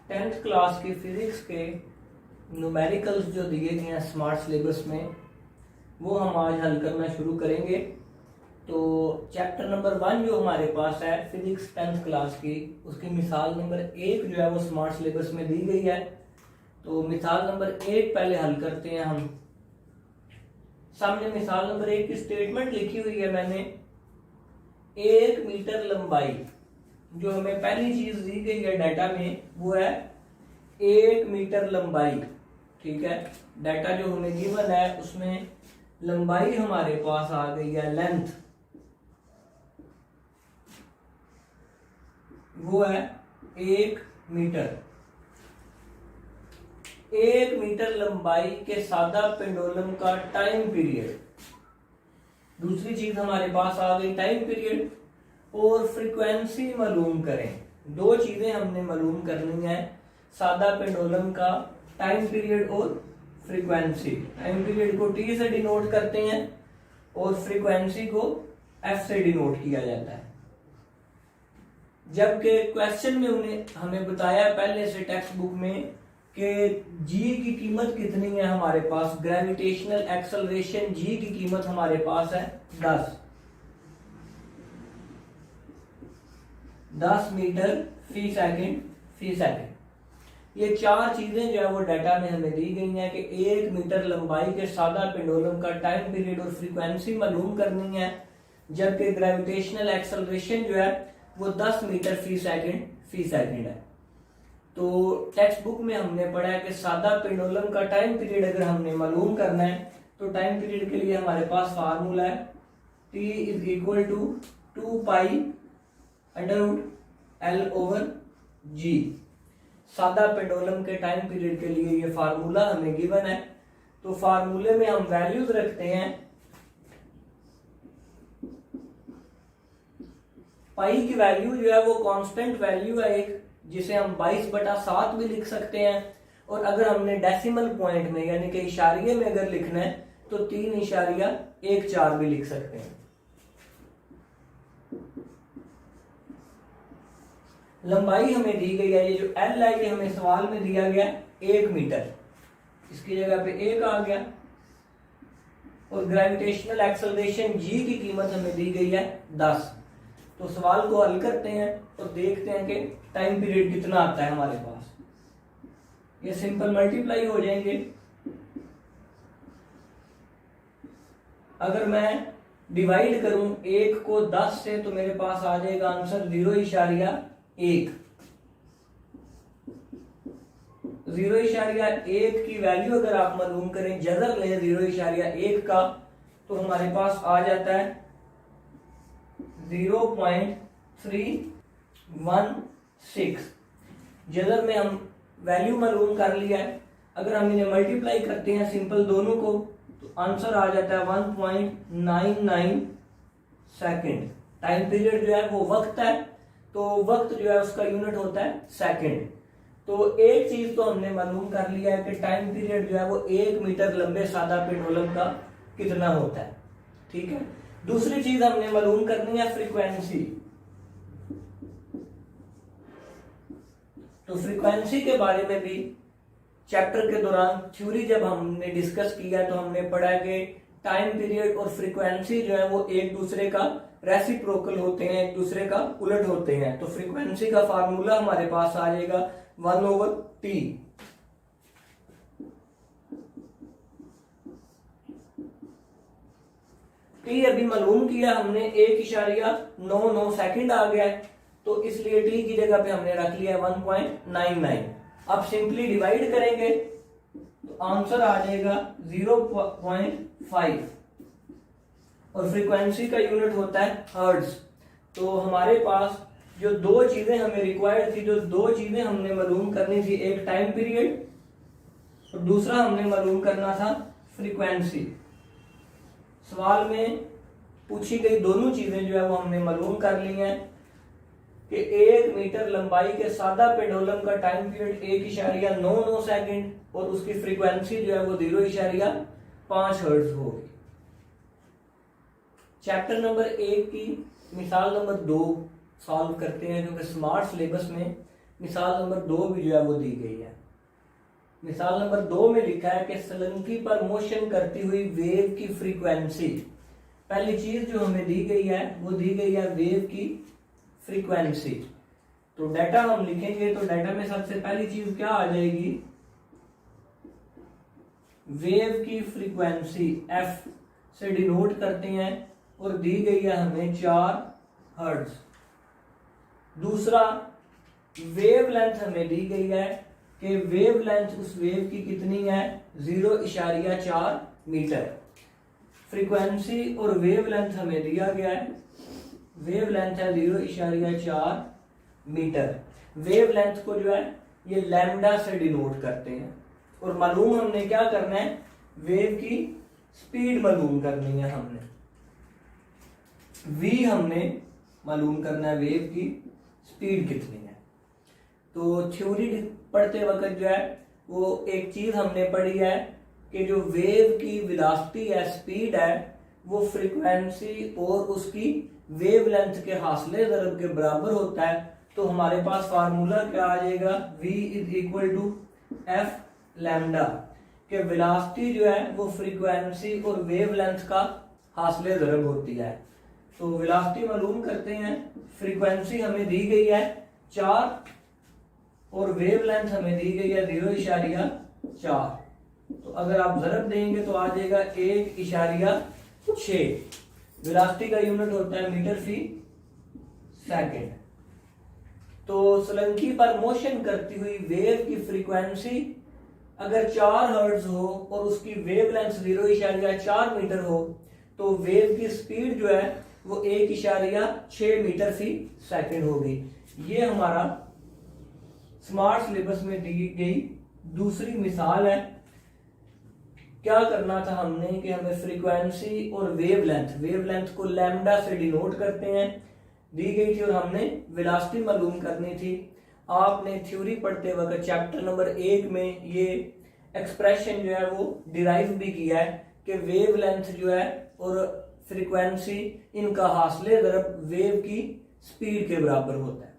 Tenth class की physics के numericals जो दिए गए हैं स्मार्ट सिलेबस में, वो हम आज हल करना शुरू करेंगे। तो चैप्टर नंबर 1 जो हमारे पास है फिजिक्स टेंथ क्लास की, उसकी मिसाल नंबर 1 जो है वो स्मार्ट सिलेबस में दी गई है। तो मिसाल नंबर 1 पहले हल करते हैं हम। सामने मिसाल नंबर 1 की स्टेटमेंट लिखी हुई है मैंने। 1 मीटर लंबाई, जो हमें पहली चीज दी गई है डाटा में वो है 1 मीटर लंबाई। ठीक है, डाटा जो हमें गिवन है उसमें लंबाई हमारे पास आ गई है, लेंथ वो है 1 मीटर। 1 मीटर लंबाई के सादा पेंडुलम का टाइम पीरियड। दूसरी चीज हमारे पास आ गई टाइम पीरियड और फ्रीक्वेंसी मालूम करें। दो चीजें हमने मालूम करनी है, सादा पेंडुलम का टाइम पीरियड और फ्रीक्वेंसी। टाइम पीरियड को टी से डिनोट करते हैं और फ्रीक्वेंसी को एफ से डिनोट किया जाता है। जबकि क्वेश्चन में हमें बताया पहले से टेक्स्ट बुक में कि जी की कीमत कितनी है हमारे पास, ग्रेविटेशनल एक्सेलरेशन जी की कीमत हमारे पास है 10 मीटर फी सेकंड। ये चार चीजें जो है वो डाटा में हमें दी गई हैं कि 1 मीटर लंबाई के सादा पेंडुलम का टाइम पीरियड और फ्रीक्वेंसी मालूम करनी है, जबकि ग्रेविटेशनल एक्सेलरेशन जो है वो 10 मीटर फी सेकंड है। तो टेक्स्ट बुक में हमने पढ़ा है कि सादा पेंडुलम का टाइम पीरियड अगर हमने मालूम करना है तो टाइम पीरियड के लिए हमारे पास फार्मूला है T is equal to 2 pi √L/G। सादा पेंडुलम के टाइम पीरियड के लिए ये फार्मूला हमें गिवन है। तो फार्मूले में हम वैल्यूज रखते हैं। पाई की वैल्यू जो है वो कांस्टेंट वैल्यू है एक, जिसे हम 22/7 भी लिख सकते हैं। और अगर हमने डेसिमल पॉइंट में यानी कि इशारिये में अगर लिखना है तो 3.14 भी लिख सकते हैं। लंबाई हमें दी गई है, ये जो L है ये हमें सवाल में दिया गया 1 मीटर, इसकी जगह पे 1 आ गया। और ग्रेविटेशनल एक्सेलरेशन G की कीमत हमें दी गई है 10। तो सवाल को हल करते हैं और देखते हैं कि टाइम पीरियड कितना आता है हमारे पास। ये सिंपल मल्टीप्लाई हो जाएंगे। अगर मैं डिवाइड करूं 1 को 10 से तो मेरे पास आ जाएगा आंसर 0.1। 0.1 की वैल्यू अगर आप मालूम करें, जजर लें 0.1 का, तो हमारे पास आ जाता है 0.316। जजर में हम वैल्यू मालूम कर लिया है। अगर हम इन्हें मल्टीप्लाई करते हैं सिंपल दोनों को तो आंसर आ जाता है 1.99 सेकेंड। टाइम पीरियड जो है वो वक्त है, तो वक्त जो है उसका यूनिट होता है सेकेंड। तो एक चीज तो हमने मालूम कर लिया है कि टाइम पीरियड जो है वो 1 मीटर लंबे सादा पेंडुलम का कितना होता है। ठीक है, दूसरी चीज हमने मालूम करनी है फ्रीक्वेंसी। तो फ्रीक्वेंसी के बारे में भी चैप्टर के दौरान थ्योरी जब हमने डिस्कस किया तो हमने पढ़ा कि टाइम पीरियड और फ्रीक्वेंसी जो है वो एक दूसरे का रेसिप्रोकल होते हैं, एक दूसरे का उलट होते हैं। तो फ्रीक्वेंसी का फार्मूला हमारे पास आ जाएगा 1/T। टी अभी मालूम किया हमने 1.99 सेकंड आ गया है, तो इसलिए टी की जगह पे हमने रख लिया 1.99। अब सिंपली डिवाइड करेंगे तो आंसर आ जाएगा 0.5 और फ्रीक्वेंसी का यूनिट होता है हर्ट्ज। तो हमारे पास जो दो चीजें हमें रिक्वायर्ड थी, जो दो चीजें हमने मालूम करनी थी, एक टाइम पीरियड और दूसरा हमने मालूम करना था फ्रीक्वेंसी। सवाल में पूछी गई दोनों चीजें जो है वो हमने मालूम कर ली हैं कि 1 मीटर लंबाई के सादा पेंडुलम का टाइम पीरियड 1.99 सेकंड और उसकी फ्रीक्वेंसी जो है वो 0.5 हर्ट्ज होगी। चैप्टर नंबर 1 की मिसाल नंबर 2 सॉल्व करते हैं, क्योंकि स्मार्ट सिलेबस में मिसाल नंबर 2 भी जो है वो दी गई है। मिसाल नंबर 2 में लिखा है कि सोलंकी पर मोशन करती हुई वेव की फ्रीक्वेंसी। पहली चीज जो हमें दी गई है वो दी गई है वेव की फ्रीक्वेंसी। तो डाटा हम लिखेंगे तो डाटा में सबसे पहली चीज क्या आ जाएगी, वेव की फ्रीक्वेंसी एफ से डिनोट करते हैं और दी गई है हमें 4 हर्ट्ज। दूसरा, वेव लेंथ हमें दी गई है कि वेव लेंथ उस वेव की कितनी है, 0.4 मीटर। फ्रीक्वेंसी और वेव लेंथ हमें दिया गया है, वेव लेंथ है 0.4 मीटर। वेव लेंथ को जो है ये लैम्डा से डिनोट करते हैं और मालूम हमने क्या करना है, वेव की स्पीड मालूम करनी है हमने, v हमने मालूम करना है, वेव की स्पीड कितनी है। तो थ्योरी पढ़ते वक्त जो है वो एक चीज हमने पढ़ी है कि जो वेव की वेलोसिटी है, स्पीड है, वो फ्रीक्वेंसी और उसकी वेव लेंथ के हासिले ज़रब के बराबर होता है। तो हमारे पास फार्मूला क्या आ जाएगा, v is equal to F lambda, के वेलोसिटी जो है वो फ्रीक्वेंसी और वेव लेंथ का हासिले ज़रब होती है। तो वेलोसिटी मालूम करते हैं, फ्रीक्वेंसी हमें दी गई है 4 और वेव लेंथ हमें दी गई है 0.4। तो अगर आप ज़रब देंगे तो आ जाएगा 1.6। वेलोसिटी का यूनिट होता है मीटर फी सेकंड। तो सोलंकी पर मोशन करती हुई वेव की फ्रीक्वेंसी अगर 4 हर्ट्ज हो और उसकी वेव लेंथ 0.4 मीटर हो तो वेव की स्पीड जो है वो 1.6 मीटर फी सेकंड होगी। ये हमारा स्मार्ट सिलेबस में दी गई दूसरी मिसाल है। क्या करना था हमने कि हमें फ्रीक्वेंसी और वेव लेंथ को लैम्डा से डिनोट करते हैं, दी गई थी और हमने वेलोसिटी मालूम करनी थी। आपने थ्योरी पढ़ते वक्त चैप्टर नंबर 1 में ये एक्सप्रेशन जो है वो डिराइव भी किया है कि वेव लेंथ जो है और फ्रीक्वेंसी इनका हासिले ज़रब वेव की स्पीड के बराबर होता है।